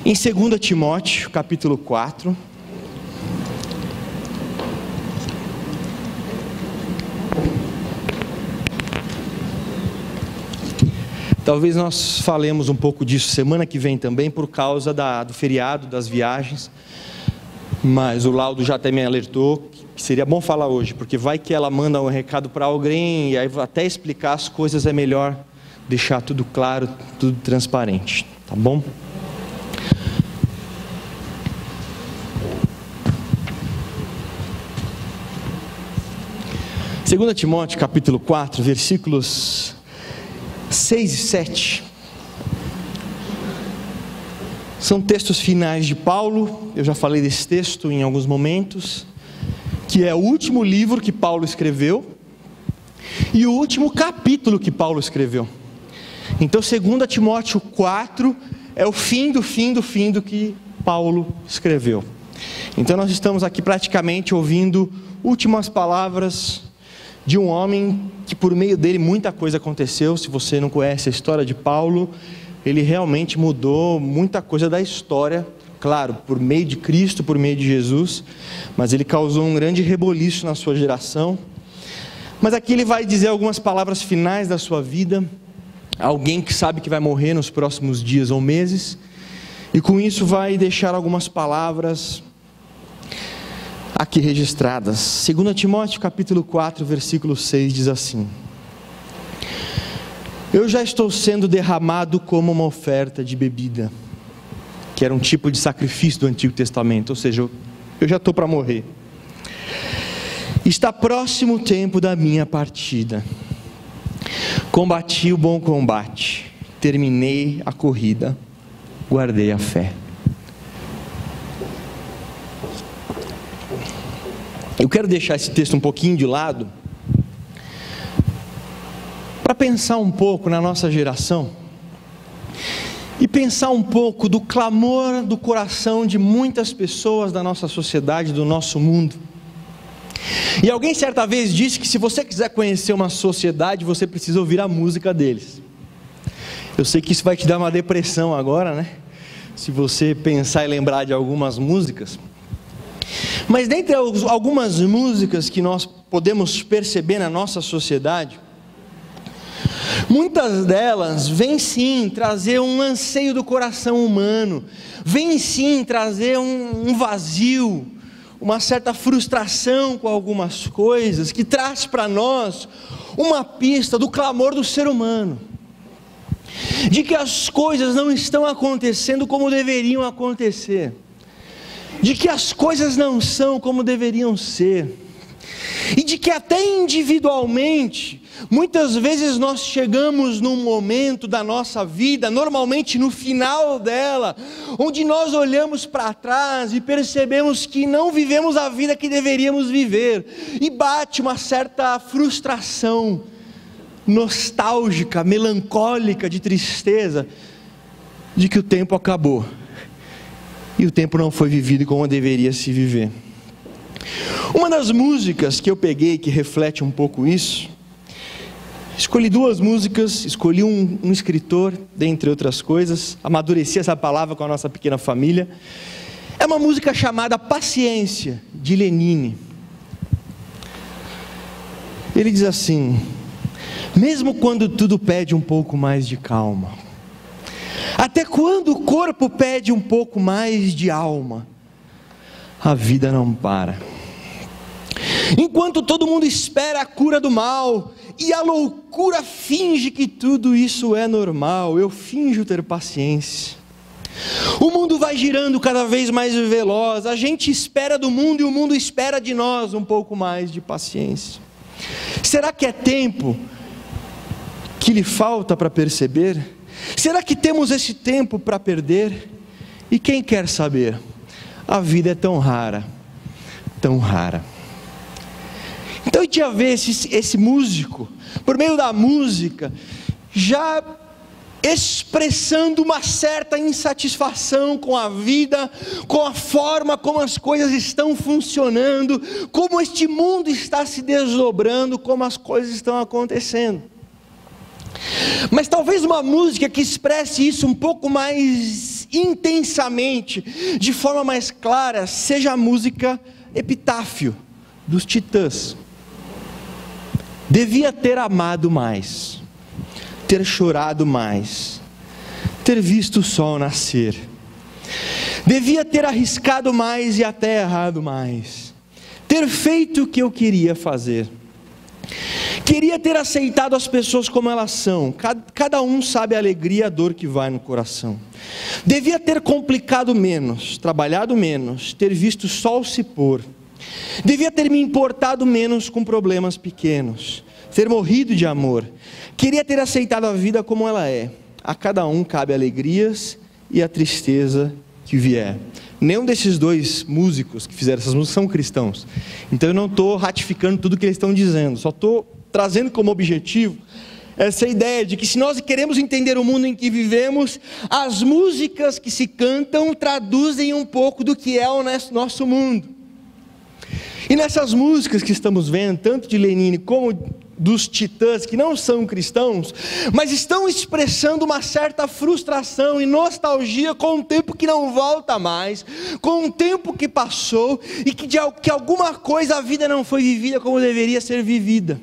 Em 2 Timóteo, capítulo 4, talvez nós falemos um pouco disso semana que vem também, por causa do feriado, das viagens, mas o Laudo já até me alertou que seria bom falar hoje, porque vai que ela manda um recado para alguém, e aí até explicar as coisas é melhor deixar tudo claro, tudo transparente, tá bom? Segunda Timóteo capítulo 4, versículos 6 e 7, são textos finais de Paulo. Eu já falei desse texto em alguns momentos, que é o último livro que Paulo escreveu, e o último capítulo que Paulo escreveu. Então 2 Timóteo 4 é o fim do que Paulo escreveu. Então nós estamos aqui praticamente ouvindo últimas palavras de um homem que por meio dele muita coisa aconteceu. Se você não conhece a história de Paulo, ele realmente mudou muita coisa da história, claro, por meio de Cristo, por meio de Jesus, mas ele causou um grande reboliço na sua geração. Mas aqui ele vai dizer algumas palavras finais da sua vida, alguém que sabe que vai morrer nos próximos dias ou meses, e com isso vai deixar algumas palavras aqui registradas. 2 Timóteo capítulo 4, versículo 6 diz assim: eu já estou sendo derramado como uma oferta de bebida, que era um tipo de sacrifício do Antigo Testamento, ou seja, eu já estou para morrer. Está próximo o tempo da minha partida. Combati o bom combate, terminei a corrida, guardei a fé. Eu quero deixar esse texto um pouquinho de lado, para pensar um pouco na nossa geração, e pensar um pouco do clamor do coração de muitas pessoas da nossa sociedade, do nosso mundo. E alguém certa vez disse que se você quiser conhecer uma sociedade, você precisa ouvir a música deles. Eu sei que isso vai te dar uma depressão agora, né? Se você pensar e lembrar de algumas músicas. Mas dentre algumas músicas que nós podemos perceber na nossa sociedade, muitas delas vêm sim trazer um anseio do coração humano, vêm sim trazer um vazio, uma certa frustração com algumas coisas, que traz para nós uma pista do clamor do ser humano, de que as coisas não estão acontecendo como deveriam acontecer, de que as coisas não são como deveriam ser, e de que até individualmente, muitas vezes nós chegamos num momento da nossa vida, normalmente no final dela, onde nós olhamos para trás e percebemos que não vivemos a vida que deveríamos viver, e bate uma certa frustração nostálgica, melancólica, de tristeza, de que o tempo acabou, e o tempo não foi vivido como deveria se viver. Uma das músicas que eu peguei que reflete um pouco isso, escolhi duas músicas, escolhi um escritor, dentre outras coisas, amadureci essa palavra com a nossa pequena família. É uma música chamada Paciência, de Lenine. Ele diz assim: mesmo quando tudo pede um pouco mais de calma, até quando o corpo pede um pouco mais de alma, a vida não para. Enquanto todo mundo espera a cura do mal, e a loucura finge que tudo isso é normal, eu finjo ter paciência. O mundo vai girando cada vez mais veloz, a gente espera do mundo e o mundo espera de nós um pouco mais de paciência. Será que é tempo que lhe falta para perceber? Será que temos esse tempo para perder? E quem quer saber? A vida é tão rara, tão rara. Então eu tinha ver esse músico, por meio da música, já expressando uma certa insatisfação com a vida, com a forma como as coisas estão funcionando, como este mundo está se desdobrando, como as coisas estão acontecendo. Mas talvez uma música que expresse isso um pouco mais intensamente, de forma mais clara, seja a música Epitáfio, dos Titãs. Devia ter amado mais, ter chorado mais, ter visto o sol nascer. Devia ter arriscado mais e até errado mais, ter feito o que eu queria fazer. Queria ter aceitado as pessoas como elas são. Cada um sabe a alegria e a dor que vai no coração. Devia ter complicado menos, trabalhado menos, ter visto o sol se pôr. Devia ter me importado menos com problemas pequenos, ter morrido de amor. Queria ter aceitado a vida como ela é. A cada um cabe alegrias e a tristeza que vier. Nenhum desses dois músicos que fizeram essas músicas são cristãos. Então eu não estou ratificando tudo que eles estão dizendo, só estou trazendo como objetivo essa ideia de que, se nós queremos entender o mundo em que vivemos, as músicas que se cantam traduzem um pouco do que é o nosso mundo. E nessas músicas que estamos vendo, tanto de Lenine como dos Titãs, que não são cristãos, mas estão expressando uma certa frustração e nostalgia com um tempo que não volta mais, com um tempo que passou e que alguma coisa a vida não foi vivida como deveria ser vivida.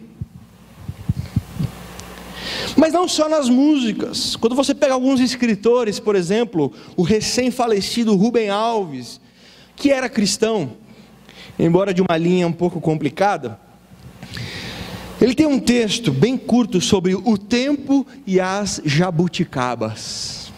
Mas não só nas músicas. Quando você pega alguns escritores, por exemplo, o recém-falecido Rubem Alves, que era cristão, embora de uma linha um pouco complicada, ele tem um texto bem curto sobre o tempo e as jabuticabas.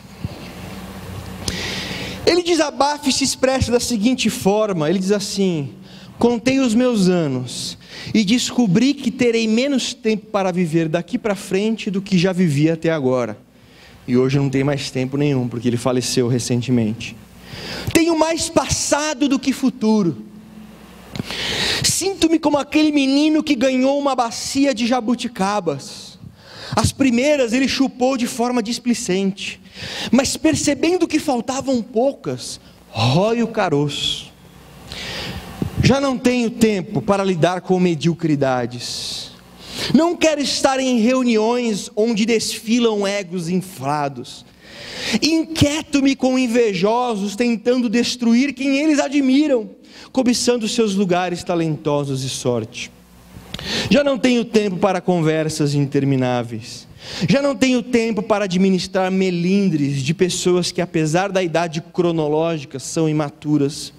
Ele desabafa e se expressa da seguinte forma, ele diz assim: contei os meus anos e descobri que terei menos tempo para viver daqui para frente do que já vivi até agora. E hoje não tem mais tempo nenhum, porque ele faleceu recentemente. Tenho mais passado do que futuro. Sinto-me como aquele menino que ganhou uma bacia de jabuticabas. As primeiras ele chupou de forma displicente, mas percebendo que faltavam poucas, rói o caroço. Já não tenho tempo para lidar com mediocridades. Não quero estar em reuniões onde desfilam egos inflados. Inquieto-me com invejosos tentando destruir quem eles admiram, cobiçando seus lugares talentosos e sorte. Já não tenho tempo para conversas intermináveis. Já não tenho tempo para administrar melindres de pessoas que, apesar da idade cronológica, são imaturas.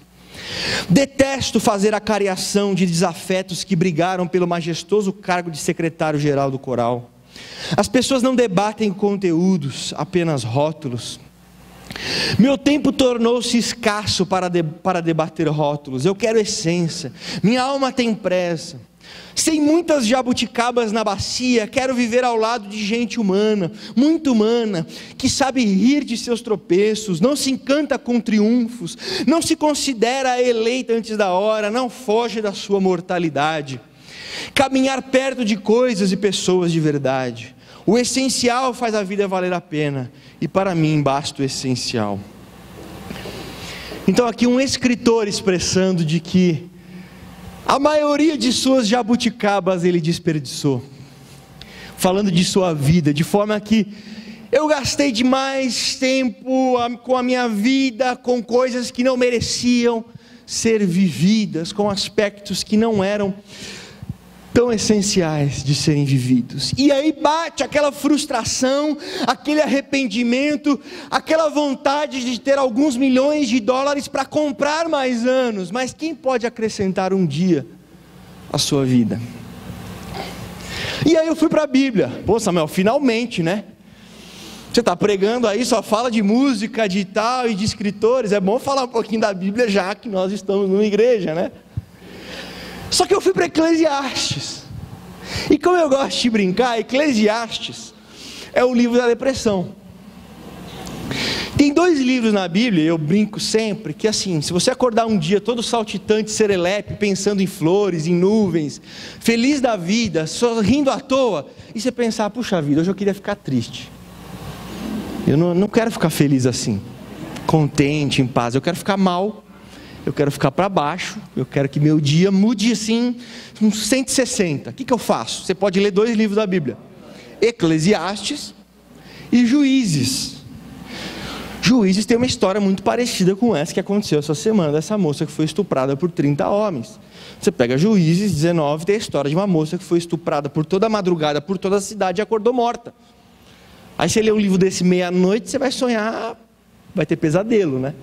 Detesto fazer a cariação de desafetos que brigaram pelo majestoso cargo de secretário-geral do coral. As pessoas não debatem conteúdos, apenas rótulos. Meu tempo tornou-se escasso para debater rótulos. Eu quero essência. Minha alma tem pressa. Sem muitas jabuticabas na bacia, quero viver ao lado de gente humana, muito humana, que sabe rir de seus tropeços, não se encanta com triunfos, não se considera eleita antes da hora, não foge da sua mortalidade. Caminhar perto de coisas e pessoas de verdade. O essencial faz a vida valer a pena, e para mim basta o essencial. Então aqui um escritor expressando de que a maioria de suas jabuticabas ele desperdiçou, falando de sua vida, de forma que eu gastei demais tempo com a minha vida, com coisas que não mereciam ser vividas, com aspectos que não eram tão essenciais de serem vividos. E aí bate aquela frustração, aquele arrependimento, aquela vontade de ter alguns milhões de dólares para comprar mais anos. Mas quem pode acrescentar um dia à sua vida? E aí eu fui para a Bíblia. Pô, Samuel, finalmente, né? Você está pregando aí, só fala de música, de tal e de escritores. É bom falar um pouquinho da Bíblia, já que nós estamos numa igreja, né? Só que eu fui para Eclesiastes. E como eu gosto de brincar, Eclesiastes é o livro da depressão. Tem 2 livros na Bíblia, eu brinco sempre, que assim, se você acordar um dia todo saltitante, serelepe, pensando em flores, em nuvens, feliz da vida, só rindo à toa, e você pensar, puxa vida, hoje eu queria ficar triste. Eu não quero ficar feliz assim, contente, em paz, eu quero ficar mal. Eu quero ficar para baixo, eu quero que meu dia mude assim, uns 160. O que eu faço? Você pode ler 2 livros da Bíblia: Eclesiastes e Juízes. Juízes tem uma história muito parecida com essa que aconteceu essa semana, dessa moça que foi estuprada por 30 homens. Você pega Juízes 19, tem a história de uma moça que foi estuprada por toda a madrugada, por toda a cidade e acordou morta. Aí você lê um livro desse meia-noite, você vai sonhar, vai ter pesadelo, né?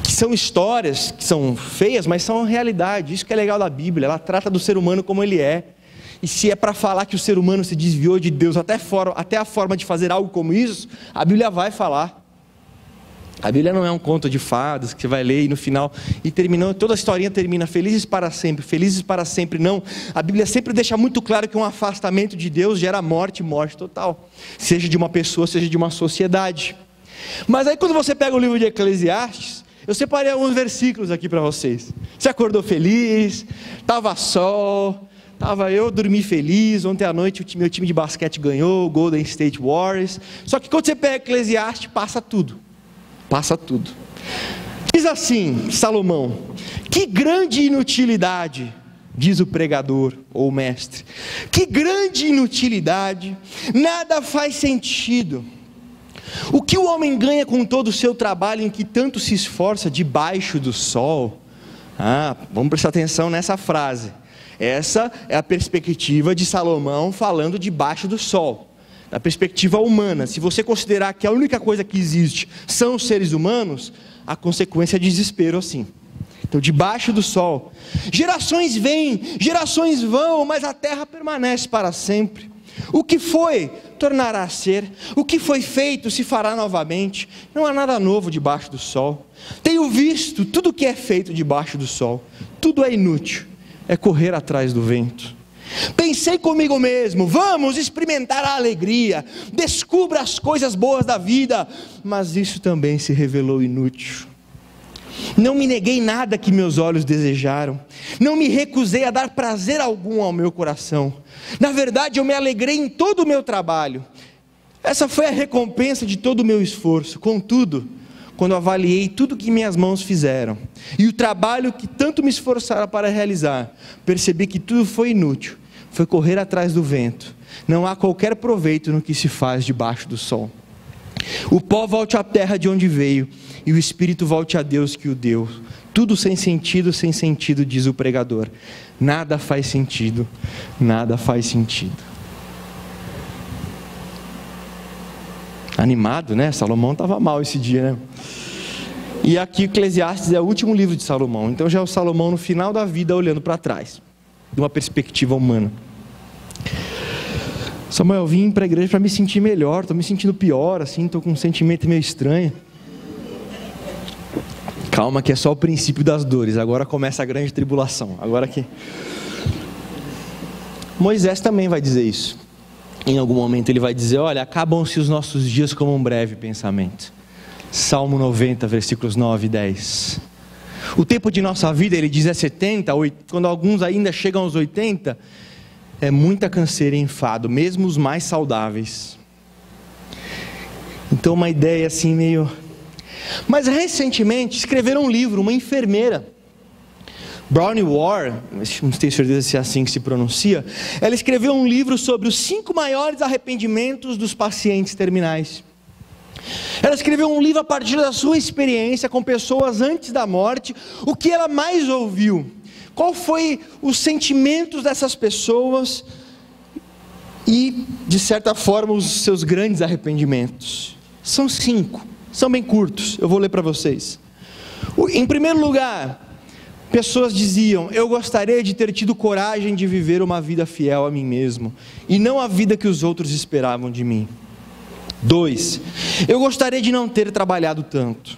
Que são histórias que são feias, mas são realidade. Isso que é legal da Bíblia, ela trata do ser humano como ele é. E se é para falar que o ser humano se desviou de Deus até a forma de fazer algo como isso, a Bíblia vai falar. A Bíblia não é um conto de fadas que você vai ler e no final, e terminou, toda a historinha termina felizes para sempre não. A Bíblia sempre deixa muito claro que um afastamento de Deus gera morte total, seja de uma pessoa, seja de uma sociedade. Mas aí quando você pega o livro de Eclesiastes, eu separei alguns versículos aqui para vocês. Você acordou feliz, estava sol, eu dormi feliz, ontem à noite meu time de basquete ganhou, o Golden State Warriors. Só que quando você pega Eclesiastes, passa tudo. Diz assim Salomão: que grande inutilidade, diz o pregador ou o mestre, que grande inutilidade, nada faz sentido. O que o homem ganha com todo o seu trabalho em que tanto se esforça debaixo do sol? Vamos prestar atenção nessa frase. Essa é a perspectiva de Salomão falando debaixo do sol. Da perspectiva humana, se você considerar que a única coisa que existe são os seres humanos, a consequência é desespero assim. Então, debaixo do sol, gerações vêm, gerações vão, mas a terra permanece para sempre. O que foi, tornará a ser, o que foi feito se fará novamente, não há nada novo debaixo do sol. Tenho visto tudo o que é feito debaixo do sol, tudo é inútil, é correr atrás do vento. Pensei comigo mesmo, vamos experimentar a alegria, descubra as coisas boas da vida, mas isso também se revelou inútil. Não me neguei nada que meus olhos desejaram, não me recusei a dar prazer algum ao meu coração. Na verdade, eu me alegrei em todo o meu trabalho, essa foi a recompensa de todo o meu esforço. Contudo, quando avaliei tudo que minhas mãos fizeram, e o trabalho que tanto me esforçaram para realizar, percebi que tudo foi inútil, foi correr atrás do vento, não há qualquer proveito no que se faz debaixo do sol. O pó volte à terra de onde veio, e o espírito volte a Deus que o deu. Tudo sem sentido, diz o pregador. Nada faz sentido, nada faz sentido. Animado, né? Salomão estava mal esse dia, né? E aqui Eclesiastes é o último livro de Salomão. Então já é o Salomão no final da vida olhando para trás, de uma perspectiva humana. Samuel, eu vim para a igreja para me sentir melhor, estou me sentindo pior, assim, estou com um sentimento meio estranho. Calma que é só o princípio das dores, agora começa a grande tribulação. Agora que Moisés também vai dizer isso. Em algum momento ele vai dizer, olha, acabam-se os nossos dias como um breve pensamento. Salmo 90, versículos 9 e 10. O tempo de nossa vida, ele diz, é 70, quando alguns ainda chegam aos 80, é muita canseira e enfado, mesmo os mais saudáveis. Então uma ideia assim meio... Mas recentemente escreveram um livro, uma enfermeira, Brownie Ware, não tenho certeza se é assim que se pronuncia, ela escreveu um livro sobre os 5 maiores arrependimentos dos pacientes terminais. Ela escreveu um livro a partir da sua experiência com pessoas antes da morte, o que ela mais ouviu, qual foi os sentimentos dessas pessoas e, de certa forma, os seus grandes arrependimentos. São 5, são bem curtos, eu vou ler para vocês. Em primeiro lugar, pessoas diziam, eu gostaria de ter tido coragem de viver uma vida fiel a mim mesmo, e não a vida que os outros esperavam de mim. 2, eu gostaria de não ter trabalhado tanto.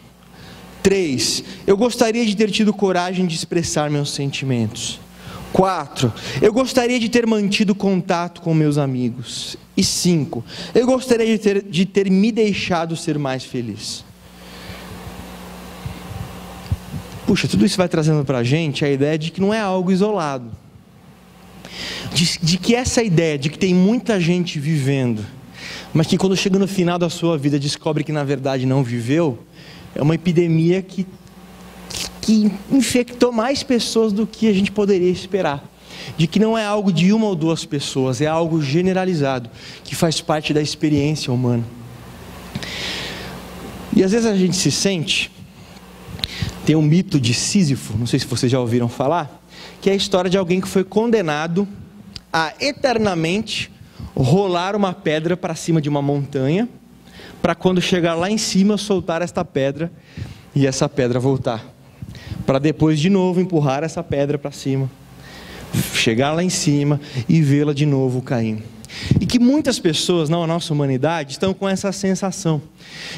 3, eu gostaria de ter tido coragem de expressar meus sentimentos. 4, eu gostaria de ter mantido contato com meus amigos. E 5, eu gostaria de ter me deixado ser mais feliz. Puxa, tudo isso vai trazendo para a gente a ideia de que não é algo isolado. De que essa ideia de que tem muita gente vivendo, mas que quando chega no final da sua vida descobre que na verdade não viveu, é uma epidemia que infectou mais pessoas do que a gente poderia esperar. De que não é algo de uma ou duas pessoas, é algo generalizado, que faz parte da experiência humana. E às vezes a gente se sente, tem um mito de Sísifo, não sei se vocês já ouviram falar, que é a história de alguém que foi condenado a eternamente rolar uma pedra para cima de uma montanha, para quando chegar lá em cima soltar esta pedra e essa pedra voltar, para depois de novo empurrar essa pedra para cima, chegar lá em cima e vê-la de novo caindo. E que muitas pessoas na nossa humanidade estão com essa sensação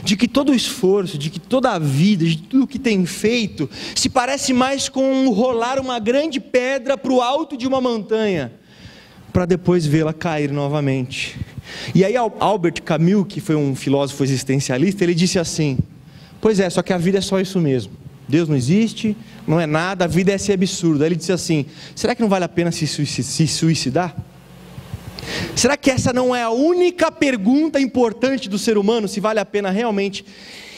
de que todo o esforço, de que toda a vida, de tudo que tem feito, se parece mais com rolar uma grande pedra para o alto de uma montanha, para depois vê-la cair novamente. E aí Albert Camus, que foi um filósofo existencialista, ele disse assim: pois é, só que a vida é só isso mesmo. Deus não existe, não é nada, a vida é esse absurdo. Aí ele disse assim: será que não vale a pena se suicidar? Será que essa não é a única pergunta importante do ser humano? Se vale a pena realmente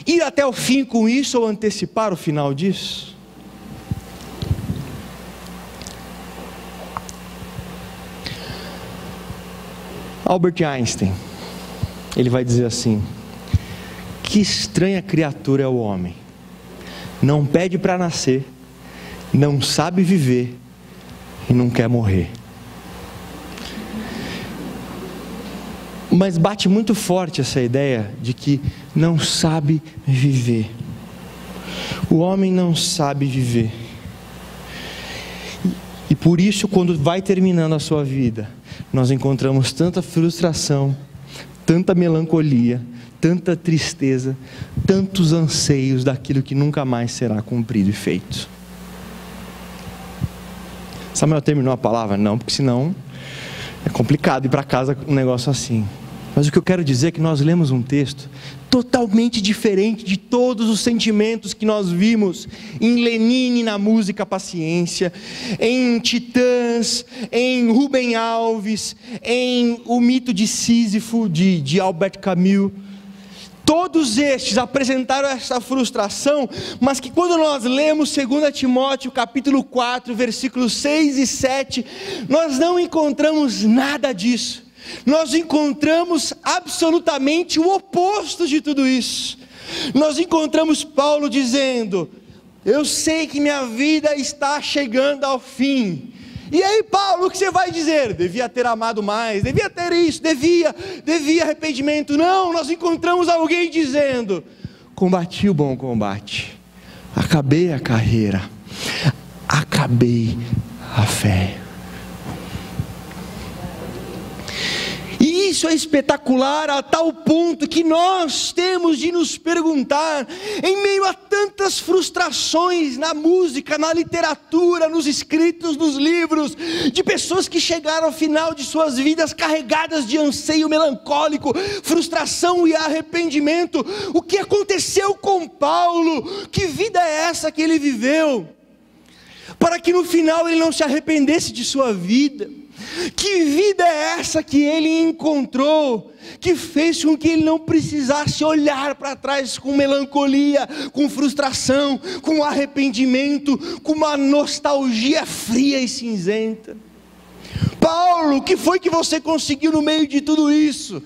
ir até o fim com isso ou antecipar o final disso? Albert Einstein, ele vai dizer assim: que estranha criatura é o homem, não pede para nascer, não sabe viver e não quer morrer. Mas bate muito forte essa ideia de que não sabe viver. O homem não sabe viver. E por isso, quando vai terminando a sua vida, nós encontramos tanta frustração, tanta melancolia, tanta tristeza, tantos anseios daquilo que nunca mais será cumprido e feito. Samuel terminou a palavra? Não, porque senão é complicado ir para casa com um negócio assim. Mas o que eu quero dizer é que nós lemos um texto totalmente diferente de todos os sentimentos que nós vimos em Lenine na música Paciência, em Titãs, em Rubem Alves, em O Mito de Sísifo, de Albert Camus. Todos estes apresentaram essa frustração, mas que quando nós lemos 2 Timóteo capítulo 4, versículos 6 e 7, nós não encontramos nada disso. Nós encontramos absolutamente o oposto de tudo isso. Nós encontramos Paulo dizendo: eu sei que minha vida está chegando ao fim. E aí, Paulo, o que você vai dizer? Devia ter amado mais, devia ter isso, devia arrependimento. Não, nós encontramos alguém dizendo: combati o bom combate, acabei a carreira, acabei a fé. E isso é espetacular a tal ponto que nós temos de nos perguntar, em meio a tantas frustrações na música, na literatura, nos escritos, nos livros, de pessoas que chegaram ao final de suas vidas carregadas de anseio melancólico, frustração e arrependimento. O que aconteceu com Paulo? Que vida é essa que ele viveu? Para que no final ele não se arrependesse de sua vida. Que vida é essa que ele encontrou, que fez com que ele não precisasse olhar para trás com melancolia, com frustração, com arrependimento, com uma nostalgia fria e cinzenta? Paulo, o que foi que você conseguiu no meio de tudo isso?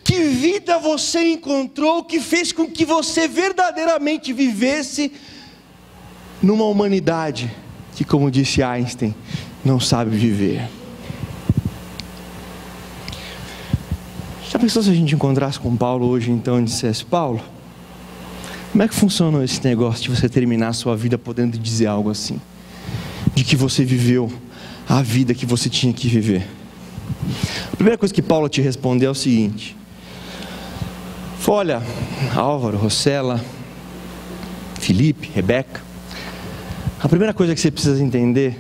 Que vida você encontrou que fez com que você verdadeiramente vivesse numa humanidade que, como disse Einstein, não sabe viver? Já pensou se a gente encontrasse com Paulo hoje então e dissesse: Paulo, como é que funcionou esse negócio de você terminar a sua vida podendo dizer algo assim? De que você viveu a vida que você tinha que viver. A primeira coisa que Paulo te respondeu é o seguinte: olha, Álvaro, Rosela, Felipe, Rebeca, a primeira coisa que você precisa entender,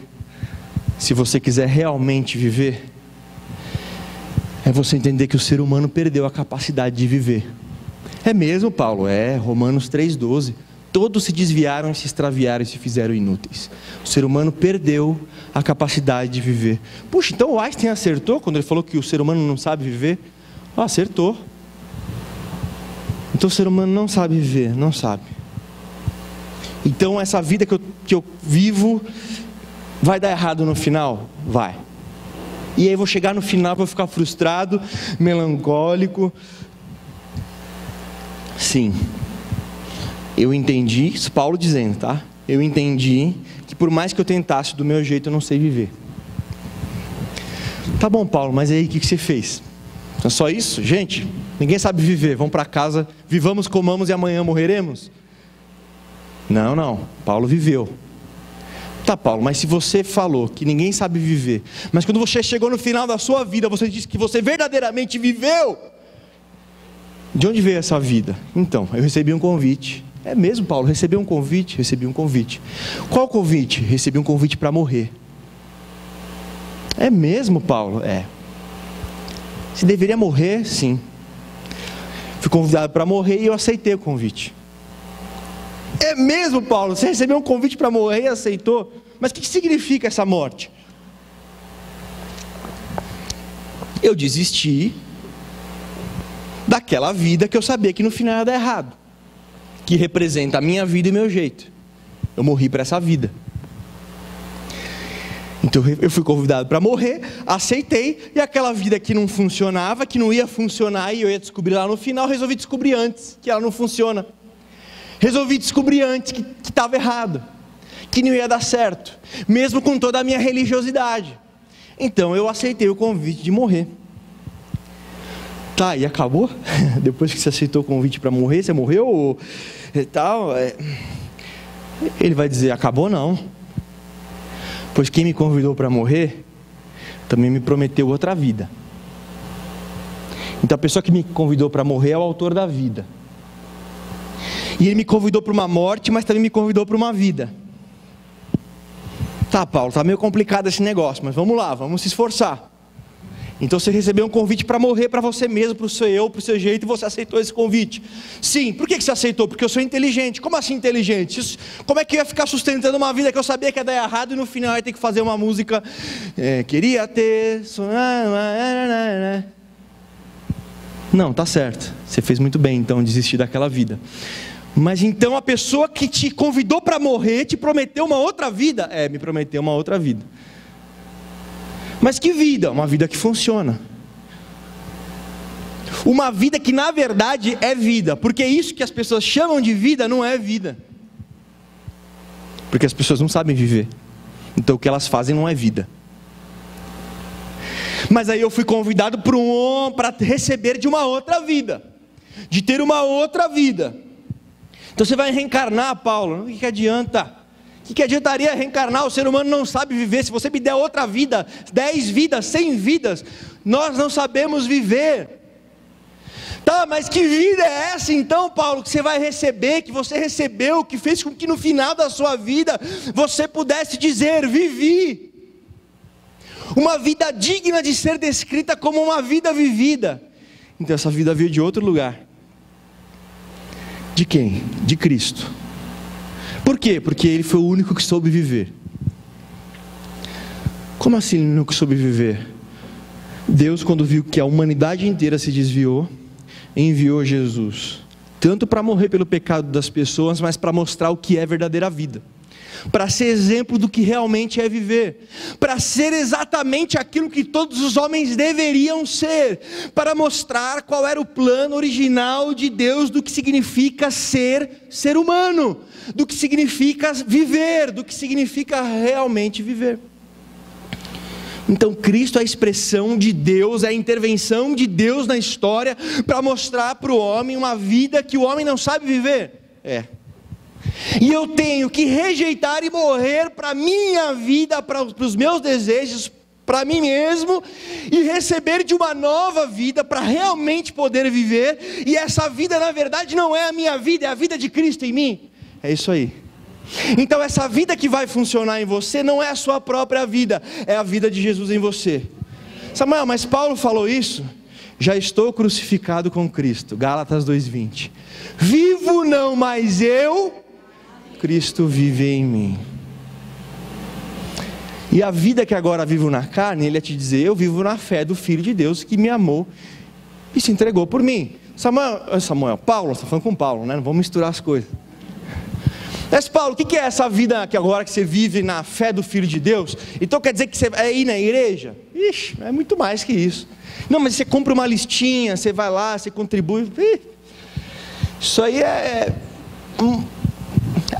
se você quiser realmente viver, é você entender que o ser humano perdeu a capacidade de viver. É mesmo, Paulo? É, Romanos 3,12. Todos se desviaram e se extraviaram e se fizeram inúteis. O ser humano perdeu a capacidade de viver. Puxa, então o Einstein acertou quando ele falou que o ser humano não sabe viver? Acertou. Então o ser humano não sabe viver, não sabe. Então essa vida que eu vivo vai dar errado no final? Vai. E aí vou chegar no final, vou ficar frustrado, melancólico. Sim. Eu entendi, isso Paulo dizendo, tá? Eu entendi que por mais que eu tentasse do meu jeito, eu não sei viver. Tá bom, Paulo, mas aí o que você fez? É só isso? Gente, ninguém sabe viver, vamos para casa, vivamos, comamos e amanhã morreremos? Não, Paulo viveu. Tá, Paulo, mas se você falou que ninguém sabe viver, mas quando você chegou no final da sua vida, você disse que você verdadeiramente viveu, de onde veio essa vida? Então, eu recebi um convite. É mesmo, Paulo, recebi um convite? Recebi um convite. Qual convite? Recebi um convite para morrer. É mesmo, Paulo? É. Você deveria morrer? Sim. Fui convidado para morrer e eu aceitei o convite. É mesmo, Paulo? Você recebeu um convite para morrer e aceitou? Mas o que significa essa morte? Eu desisti daquela vida que eu sabia que no final ia dar errado, que representa a minha vida e meu jeito. Eu morri para essa vida. Então eu fui convidado para morrer, aceitei, e aquela vida que não funcionava, que não ia funcionar e eu ia descobrir lá no final, resolvi descobrir antes que ela não funciona. Resolvi descobrir antes que estava errado, que não ia dar certo, mesmo com toda a minha religiosidade. Então eu aceitei o convite de morrer. Tá, e acabou? Depois que você aceitou o convite para morrer, você morreu ou tal? Ele vai dizer, acabou não. Pois quem me convidou para morrer, também me prometeu outra vida. Então a pessoa que me convidou para morrer é o autor da vida. E ele me convidou para uma morte, mas também me convidou para uma vida. Tá, Paulo, tá meio complicado esse negócio, mas vamos lá, vamos se esforçar. Então você recebeu um convite para morrer para você mesmo, para o seu eu, para o seu jeito, e você aceitou esse convite. Sim, por que você aceitou? Porque eu sou inteligente. Como assim inteligente? Como é que eu ia ficar sustentando uma vida que eu sabia que ia dar errado e no final eu ia ter que fazer uma música, queria ter... Não, tá certo, você fez muito bem então desistir daquela vida. Mas então a pessoa que te convidou para morrer te prometeu uma outra vida? Me prometeu uma outra vida. Mas que vida? Uma vida que funciona. Uma vida que na verdade é vida. Porque isso que as pessoas chamam de vida não é vida. Porque as pessoas não sabem viver. Então o que elas fazem não é vida. Mas aí eu fui convidado para receber de uma outra vida. De ter uma outra vida. Então você vai reencarnar, Paulo. O que adianta? O que adiantaria reencarnar? O ser humano não sabe viver. Se você me der outra vida, 10 vidas, 100 vidas, nós não sabemos viver. Tá, mas que vida é essa então, Paulo, que você vai receber, que você recebeu, que fez com que no final da sua vida, você pudesse dizer, vivi. Uma vida digna de ser descrita como uma vida vivida. Então essa vida veio de outro lugar. De quem? De Cristo. Por quê? Porque Ele foi o único que soube viver. Como assim o único que soube viver? Deus, quando viu que a humanidade inteira se desviou, enviou Jesus. Tanto para morrer pelo pecado das pessoas, mas para mostrar o que é verdadeira vida. Para ser exemplo do que realmente é viver. Para ser exatamente aquilo que todos os homens deveriam ser. Para mostrar qual era o plano original de Deus do que significa ser humano. Do que significa viver, do que significa realmente viver. Então Cristo é a expressão de Deus, é a intervenção de Deus na história para mostrar para o homem uma vida que o homem não sabe viver. E eu tenho que rejeitar e morrer para a minha vida, para os meus desejos, para mim mesmo, e receber de uma nova vida para realmente poder viver. E essa vida na verdade não é a minha vida, é a vida de Cristo em mim. É isso aí. Então essa vida que vai funcionar em você não é a sua própria vida, é a vida de Jesus em você. Samuel, mas Paulo falou isso? Já estou crucificado com Cristo. Gálatas 2:20. Vivo não mais eu, Cristo vive em mim. E a vida que agora vivo na carne, ele ia te dizer, eu vivo na fé do Filho de Deus que me amou e se entregou por mim. Paulo, você está falando com Paulo, né? Não vamos misturar as coisas. Mas Paulo, o que é essa vida que agora que você vive na fé do Filho de Deus? Então quer dizer que você é ir na igreja? Ixi, é muito mais que isso. Não, mas você compra uma listinha, você vai lá, você contribui. Isso aí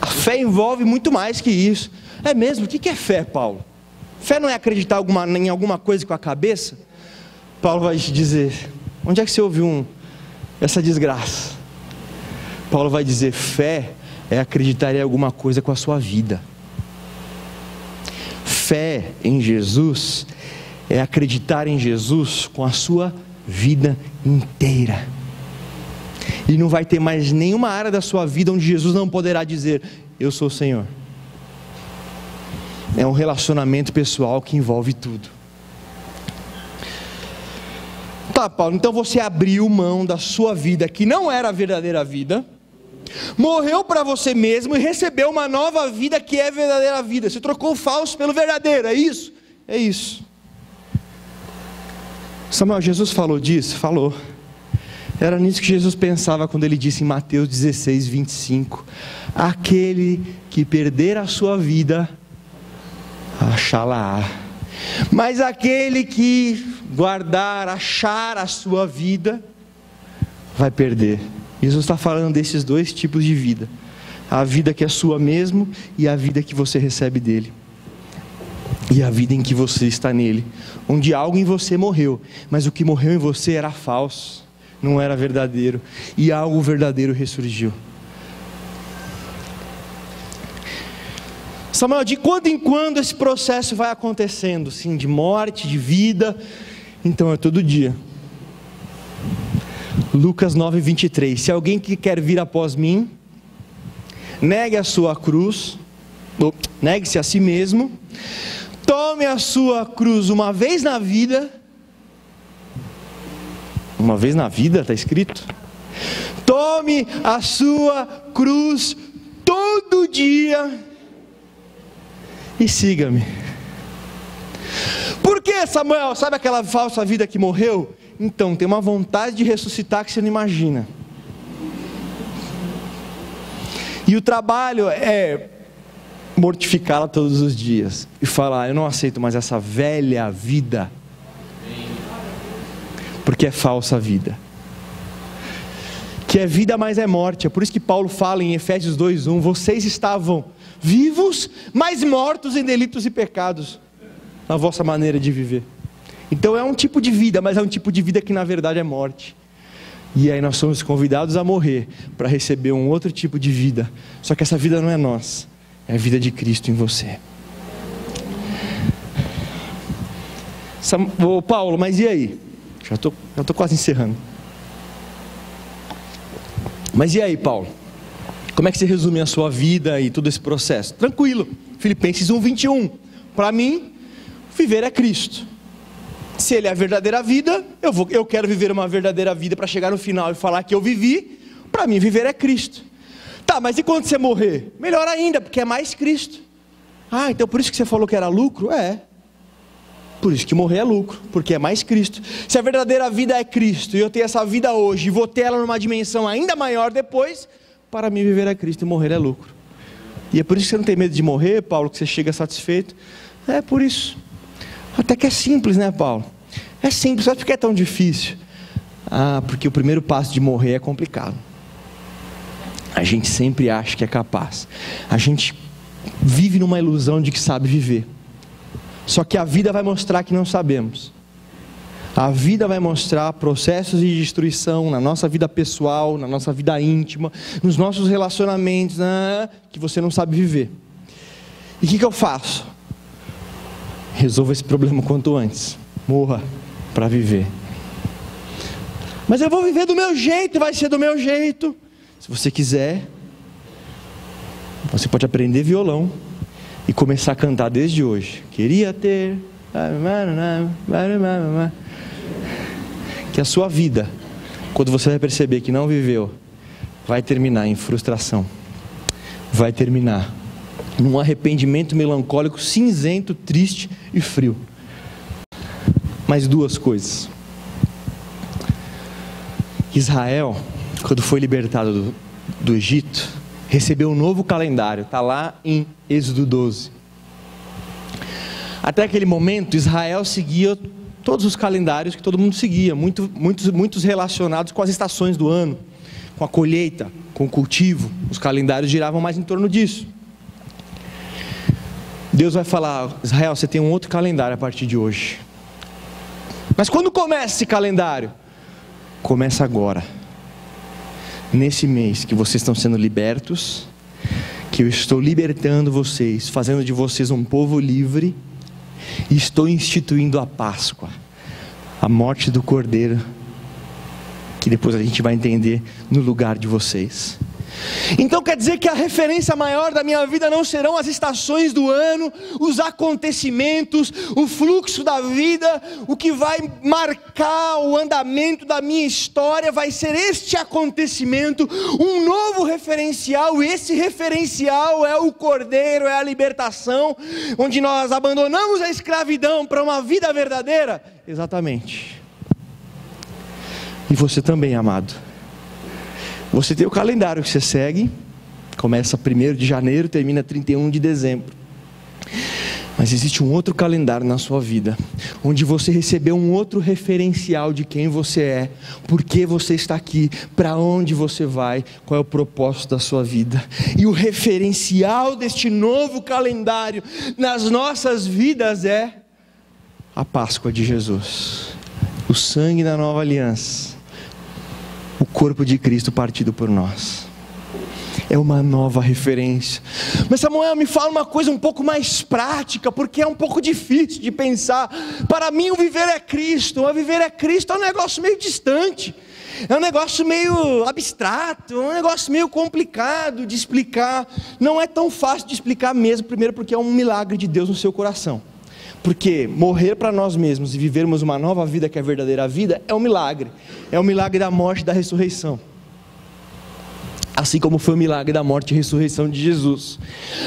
A fé envolve muito mais que isso. É mesmo? O que é fé, Paulo? Fé não é acreditar em alguma coisa com a cabeça? Paulo vai te dizer: onde é que você ouviu essa desgraça? Paulo vai dizer: fé é acreditar em alguma coisa com a sua vida. Fé em Jesus é acreditar em Jesus com a sua vida inteira. E não vai ter mais nenhuma área da sua vida onde Jesus não poderá dizer: eu sou o Senhor. É um relacionamento pessoal que envolve tudo. Tá, Paulo, então você abriu mão da sua vida, que não era a verdadeira vida, morreu para você mesmo e recebeu uma nova vida que é a verdadeira vida. Você trocou o falso pelo verdadeiro, é isso? É isso. Samuel, Jesus falou disso? Falou. Era nisso que Jesus pensava quando ele disse em Mateus 16, 25: aquele que perder a sua vida, achá-la-á, mas aquele que guardar, achar a sua vida, vai perder. Jesus está falando desses dois tipos de vida: a vida que é sua mesmo e a vida que você recebe dele, e a vida em que você está nele, onde algo em você morreu, mas o que morreu em você era falso, não era verdadeiro, e algo verdadeiro ressurgiu. Samuel, de quando em quando esse processo vai acontecendo, sim, de morte, de vida? Então é todo dia. Lucas 9, 23: se alguém que quer vir após mim, negue a sua cruz, negue-se a si mesmo, tome a sua cruz uma vez na vida. Uma vez na vida, está escrito? Tome a sua cruz todo dia e siga-me. Por que, Samuel? Sabe aquela falsa vida que morreu? Então, tem uma vontade de ressuscitar que você não imagina. E o trabalho é mortificá-la todos os dias e falar: eu não aceito mais essa velha vida, porque é falsa vida, que é vida mas é morte. É por isso que Paulo fala em Efésios 2:1: vocês estavam vivos, mas mortos em delitos e pecados, na vossa maneira de viver. Então é um tipo de vida, mas é um tipo de vida que na verdade é morte. E aí nós somos convidados a morrer para receber um outro tipo de vida. Só que essa vida não é nossa, é a vida de Cristo em você. Ô Paulo, mas e aí? Já tô quase encerrando. Mas e aí, Paulo? Como é que você resume a sua vida e todo esse processo? Tranquilo. Filipenses 1:21. Para mim, viver é Cristo. Se Ele é a verdadeira vida, eu quero viver uma verdadeira vida para chegar no final e falar que eu vivi. Para mim, viver é Cristo. Tá, mas e quando você morrer? Melhor ainda, porque é mais Cristo. Ah, então por isso que você falou que era lucro? É. Por isso que morrer é lucro, porque é mais Cristo. Se a verdadeira vida é Cristo, e eu tenho essa vida hoje, e vou ter ela numa dimensão ainda maior depois, para mim viver é Cristo e morrer é lucro. E é por isso que você não tem medo de morrer, Paulo, que você chega satisfeito. É por isso. Até que é simples, né, Paulo? É simples, sabe por que é tão difícil? Ah, porque o primeiro passo de morrer é complicado. A gente sempre acha que é capaz. A gente vive numa ilusão de que sabe viver. Só que a vida vai mostrar que não sabemos. A vida vai mostrar processos de destruição na nossa vida pessoal, na nossa vida íntima, nos nossos relacionamentos, que você não sabe viver. E o que eu faço? Resolva esse problema quanto antes. Morra para viver. Mas eu vou viver do meu jeito, vai ser do meu jeito. Se você quiser, você pode aprender violão e começar a cantar desde hoje. Queria ter... Que a sua vida, quando você vai perceber que não viveu, vai terminar em frustração. Vai terminar num arrependimento melancólico, cinzento, triste e frio. Mais duas coisas. Israel, quando foi libertado do Egito, recebeu um novo calendário. Está lá em Êxodo 12. Até aquele momento, Israel seguia todos os calendários que todo mundo seguia, muitos relacionados com as estações do ano, com a colheita, com o cultivo, os calendários giravam mais em torno disso. Deus vai falar: Israel, você tem um outro calendário a partir de hoje. Mas quando começa esse calendário? Começa agora, nesse mês que vocês estão sendo libertos, que eu estou libertando vocês, fazendo de vocês um povo livre, e estou instituindo a Páscoa, a morte do Cordeiro, que depois a gente vai entender, no lugar de vocês. Então quer dizer que a referência maior da minha vida não serão as estações do ano, os acontecimentos, o fluxo da vida. O que vai marcar o andamento da minha história vai ser este acontecimento, um novo referencial. E esse referencial é o Cordeiro, é a libertação, onde nós abandonamos a escravidão para uma vida verdadeira. Exatamente. E você também, amado. Você tem o calendário que você segue, começa 1º de janeiro, termina 31 de dezembro. Mas existe um outro calendário na sua vida, onde você recebeu um outro referencial de quem você é, por que você está aqui, para onde você vai, qual é o propósito da sua vida. E o referencial deste novo calendário nas nossas vidas é a Páscoa de Jesus, o sangue da nova aliança, o corpo de Cristo partido por nós. É uma nova referência. Mas Samuel, me fala uma coisa um pouco mais prática, porque é um pouco difícil de pensar. Para mim o viver é Cristo. O viver é Cristo é um negócio meio distante, é um negócio meio abstrato, é um negócio meio complicado de explicar. Não é tão fácil de explicar mesmo. Primeiro porque é um milagre de Deus no seu coração. Porque morrer para nós mesmos e vivermos uma nova vida, que é a verdadeira vida, é um milagre. É o milagre da morte e da ressurreição. Assim como foi o milagre da morte e ressurreição de Jesus.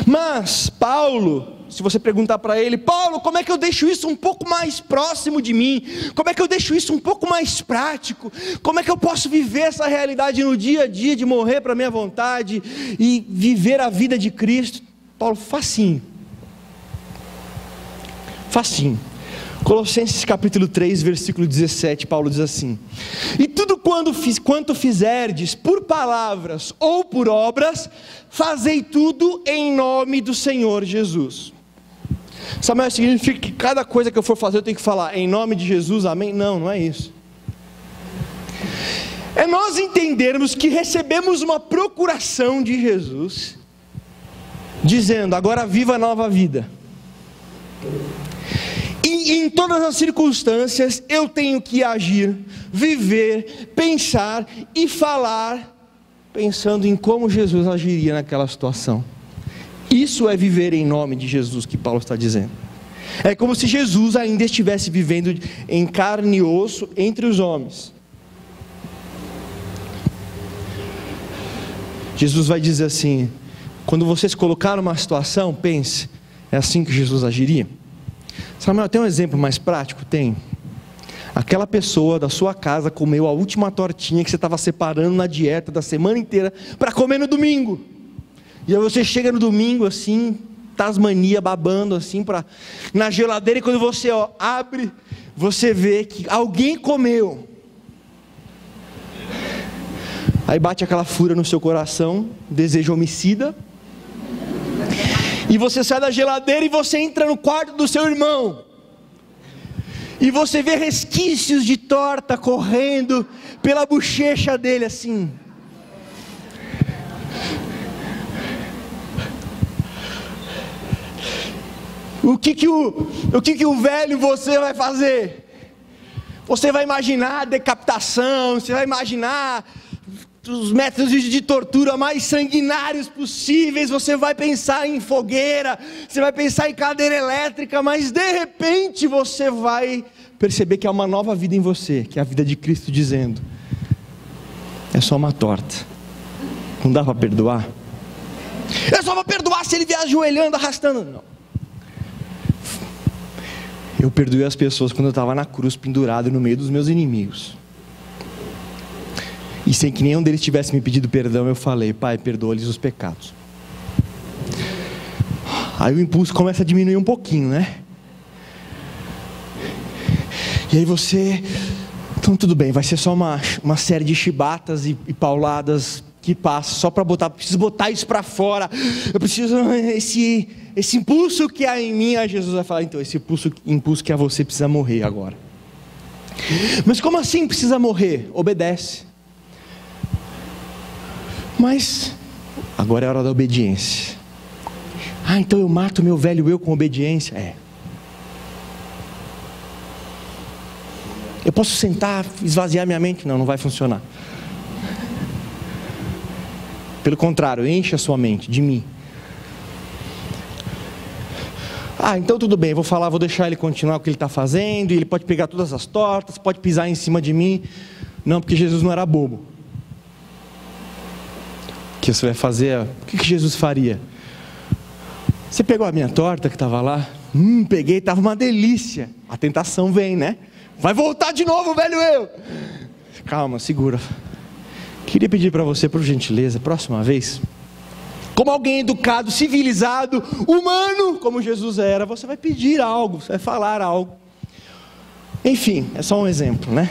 Mas Paulo, se você perguntar para ele: Paulo, como é que eu deixo isso um pouco mais próximo de mim? Como é que eu deixo isso um pouco mais prático? Como é que eu posso viver essa realidade no dia a dia, de morrer para a minha vontade e viver a vida de Cristo? Paulo, facinho. Facinho. Colossenses capítulo 3, versículo 17, Paulo diz assim: e tudo quanto fizerdes, por palavras ou por obras, fazei tudo em nome do Senhor Jesus. Samuel, significa que cada coisa que eu for fazer eu tenho que falar em nome de Jesus, amém? Não, não é isso. É nós entendermos que recebemos uma procuração de Jesus, dizendo: agora viva a nova vida. E em todas as circunstâncias eu tenho que agir, viver, pensar e falar pensando em como Jesus agiria naquela situação. Isso é viver em nome de Jesus, que Paulo está dizendo. É como se Jesus ainda estivesse vivendo em carne e osso entre os homens. Jesus vai dizer assim: quando vocês colocaram uma situação, pense, é assim que Jesus agiria? Samuel, tem um exemplo mais prático? Tem. Aquela pessoa da sua casa comeu a última tortinha que você estava separando na dieta da semana inteira para comer no domingo. E aí você chega no domingo assim, Tasmania, babando assim na geladeira, e quando você abre, você vê que alguém comeu. Aí bate aquela fúria no seu coração, desejo homicida. E você sai da geladeira e você entra no quarto do seu irmão. E você vê resquícios de torta correndo pela bochecha dele assim. O que o velho você vai fazer? Você vai imaginar a decapitação, você vai imaginar os métodos de tortura mais sanguinários possíveis, você vai pensar em fogueira, você vai pensar em cadeira elétrica, mas de repente você vai perceber que há uma nova vida em você, que é a vida de Cristo, dizendo: é só uma torta, não dá para perdoar? Eu só vou perdoar se ele vier ajoelhando, arrastando. Não. Eu perdoei as pessoas quando eu estava na cruz, pendurado no meio dos meus inimigos. E sem que nenhum deles tivesse me pedido perdão, eu falei: Pai, perdoa-lhes os pecados. Aí o impulso começa a diminuir um pouquinho, né? E aí você... Então tudo bem, vai ser só uma série de chibatas e pauladas que passa, só para preciso botar isso para fora, eu preciso, esse impulso que há em mim, aí Jesus vai falar, então, esse impulso que há você precisa morrer agora. Mas como assim precisa morrer? Obedece. Mas, agora é a hora da obediência. Então eu mato meu velho eu com obediência? Eu posso sentar, esvaziar minha mente? Não vai funcionar. Pelo contrário, enche a sua mente de mim. Então tudo bem, vou deixar ele continuar o que ele está fazendo, e ele pode pegar todas as tortas, pode pisar em cima de mim. Não, porque Jesus não era bobo. O que você vai fazer? O que Jesus faria? Você pegou a minha torta que estava lá? Peguei, estava uma delícia. A tentação vem, né? Vai voltar de novo, velho eu. Calma, segura. Queria pedir para você, por gentileza, próxima vez, como alguém educado, civilizado, humano, como Jesus era, você vai pedir algo, você vai falar algo. Enfim, é só um exemplo, né?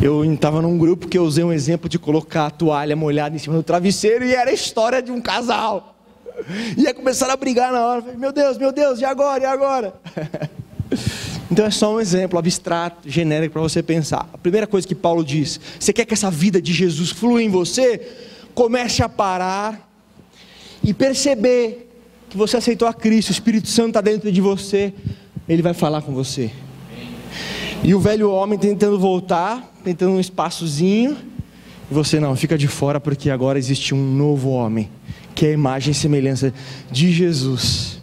Eu estava num grupo que eu usei um exemplo de colocar a toalha molhada em cima do travesseiro, e era a história de um casal. Ia começar a brigar na hora. Meu Deus, e agora? Então é só um exemplo abstrato, genérico para você pensar. A primeira coisa que Paulo diz: você quer que essa vida de Jesus flua em você? Comece a parar e perceber que você aceitou a Cristo, o Espírito Santo está dentro de você, Ele vai falar com você. E o velho homem tentando voltar, tentando um espaçozinho, e você não, fica de fora, porque agora existe um novo homem, que é a imagem e semelhança de Jesus.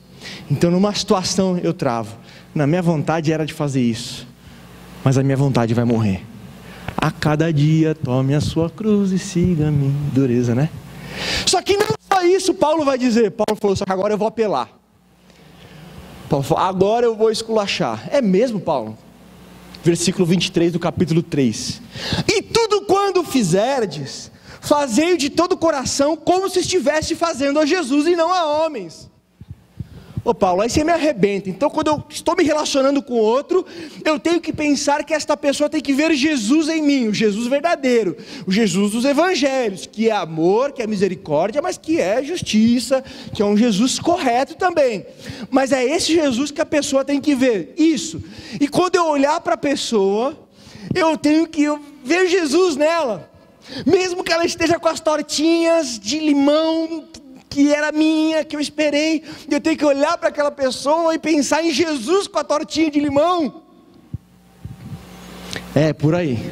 Então numa situação eu travo. Na minha vontade era de fazer isso, mas a minha vontade vai morrer. A cada dia tome a sua cruz e siga-me. Dureza, né? Só que não só isso Paulo vai dizer. Paulo falou, só que agora eu vou apelar. Paulo falou, agora eu vou esculachar. É mesmo, Paulo? Versículo 23 do capítulo 3. E tudo quando fizerdes, fazei de todo o coração, como se estivesse fazendo a Jesus e não a homens. Paulo, aí você me arrebenta. Então quando eu estou me relacionando com outro, eu tenho que pensar que esta pessoa tem que ver Jesus em mim, o Jesus verdadeiro, o Jesus dos evangelhos, que é amor, que é misericórdia, mas que é justiça, que é um Jesus correto também. Mas é esse Jesus que a pessoa tem que ver, isso. E quando eu olhar para a pessoa, eu tenho que ver Jesus nela, mesmo que ela esteja com as tortinhas de limão que era minha, que eu esperei, eu tenho que olhar para aquela pessoa e pensar em Jesus com a tortinha de limão. Por aí.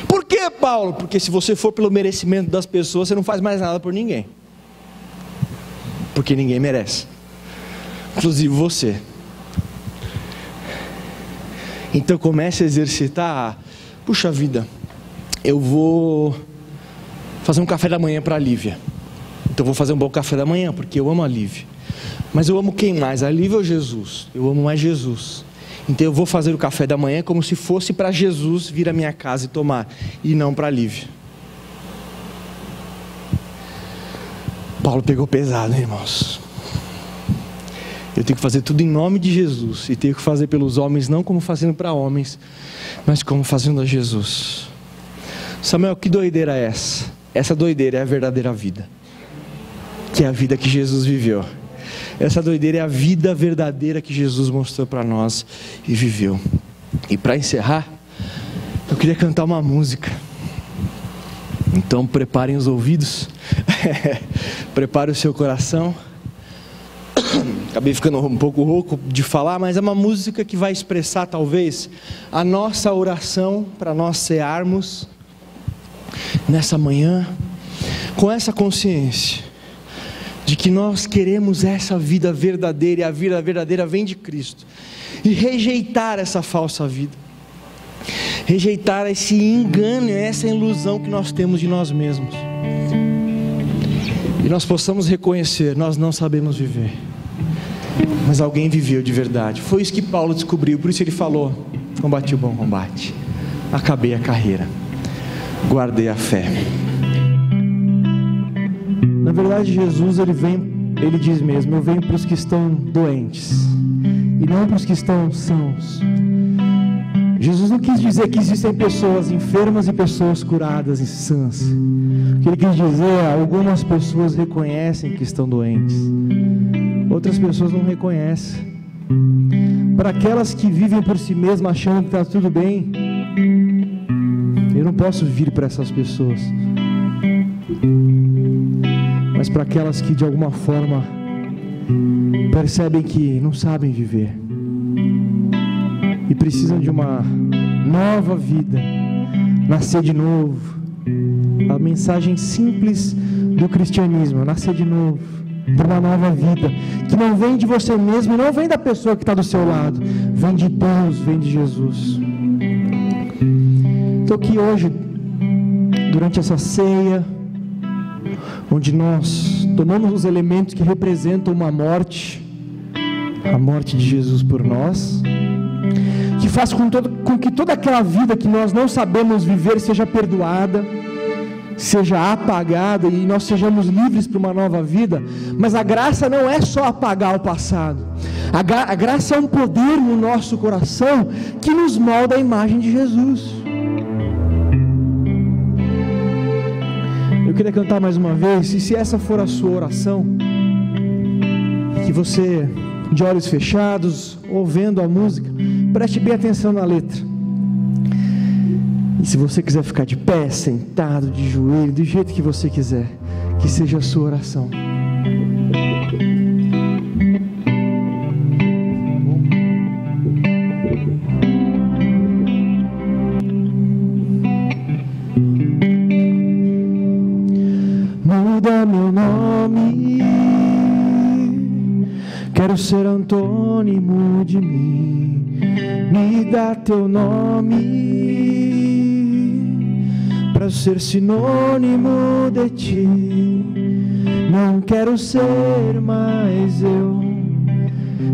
Por que, Paulo? Porque se você for pelo merecimento das pessoas, você não faz mais nada por ninguém, porque ninguém merece, inclusive você. Então comece a exercitar. Puxa vida, eu vou fazer um café da manhã para a Lívia. Então vou fazer um bom café da manhã, porque eu amo a Lívia. Mas eu amo quem mais? A Lívia ou Jesus? Eu amo mais Jesus. Então eu vou fazer o café da manhã como se fosse para Jesus vir à minha casa e tomar, e não para a Lívia. Paulo pegou pesado, irmãos. Eu tenho que fazer tudo em nome de Jesus, e tenho que fazer pelos homens, não como fazendo para homens, mas como fazendo a Jesus. Samuel, que doideira é essa? Essa doideira é a verdadeira vida, que é a vida que Jesus viveu. Essa doideira é a vida verdadeira que Jesus mostrou para nós e viveu. E para encerrar, eu queria cantar uma música. Então preparem os ouvidos, prepare o seu coração. Acabei ficando um pouco rouco de falar, mas é uma música que vai expressar talvez a nossa oração para nós cearmos nessa manhã, com essa consciência de que nós queremos essa vida verdadeira, e a vida verdadeira vem de Cristo, e rejeitar essa falsa vida, rejeitar esse engano, essa ilusão que nós temos de nós mesmos, e nós possamos reconhecer, nós não sabemos viver, mas alguém viveu de verdade. Foi isso que Paulo descobriu, por isso ele falou: combati o bom combate, acabei a carreira, guardei a fé. Na verdade, Jesus, ele diz mesmo: eu venho para os que estão doentes, e não para os que estão sãos. Jesus não quis dizer que existem pessoas enfermas e pessoas curadas e sãs. O que ele quis dizer é: algumas pessoas reconhecem que estão doentes, outras pessoas não reconhecem. Para aquelas que vivem por si mesmas achando que está tudo bem, eu não posso vir para essas pessoas. Mas para aquelas que de alguma forma percebem que não sabem viver e precisam de uma nova vida, nascer de novo. A mensagem simples do cristianismo: nascer de novo, para uma nova vida, que não vem de você mesmo, não vem da pessoa que está do seu lado, vem de Deus, vem de Jesus. Então que hoje, durante essa ceia, onde nós tomamos os elementos que representam uma morte, a morte de Jesus por nós, que faz com que toda aquela vida que nós não sabemos viver seja perdoada, seja apagada e nós sejamos livres para uma nova vida. Mas a graça não é só apagar o passado. A graça é um poder no nosso coração que nos molda a imagem de Jesus. Eu queria cantar mais uma vez, e se essa for a sua oração, que você, de olhos fechados, ouvindo a música, preste bem atenção na letra. E se você quiser ficar de pé, sentado, de joelho, do jeito que você quiser, que seja a sua oração. Muda meu nome, quero ser antônimo de mim. Me dá teu nome para ser sinônimo de ti. Não quero ser mais eu,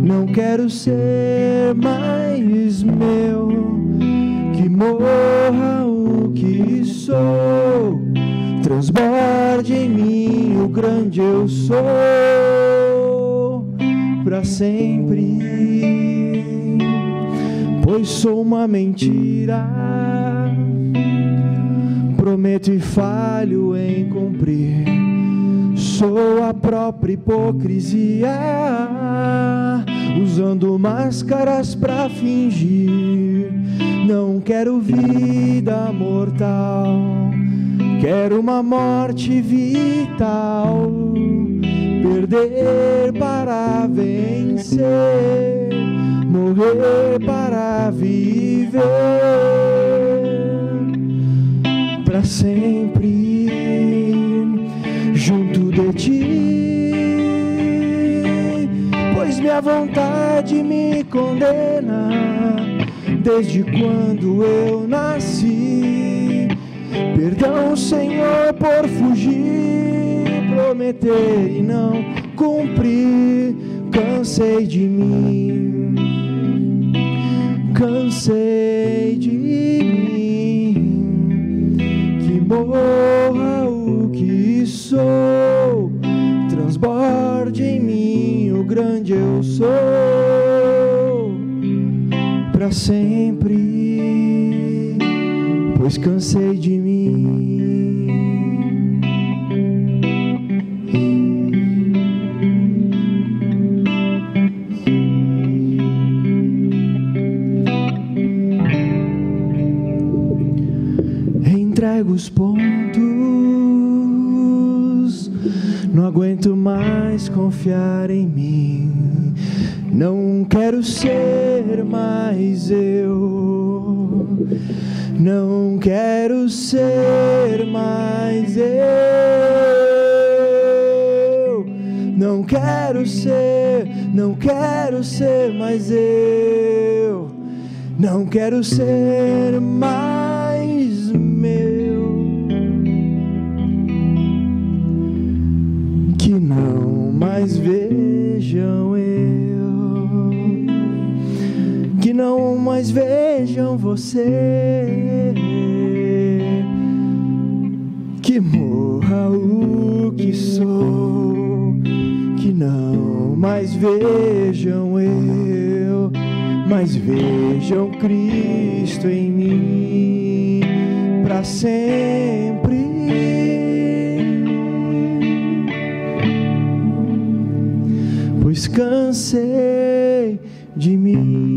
não quero ser mais meu. Que morra o que sou, transborde em mim o grande eu sou, para sempre. Pois sou uma mentira, prometo e falho em cumprir. Sou a própria hipocrisia, usando máscaras pra fingir. Não quero vida mortal, quero uma morte vital. Perder para vencer, morrer para viver, para sempre junto de ti. Pois minha vontade me condena desde quando eu nasci. Perdão, Senhor, por fugir, prometer e não cumprir. Cansei de mim, cansei de mim. Que morra o que sou, transborde em mim o grande eu sou, para sempre, pois cansei de mim. Entrego os pontos, não aguento mais confiar em mim. Não quero ser mais eu, não quero ser mais eu, não quero ser mais eu, não quero ser mais meu. Que não mais vejam eu, que não mais vejam você. Que morra o que sou, que não mais vejam eu, mas vejam Cristo em mim para sempre. Pois cansei de mim.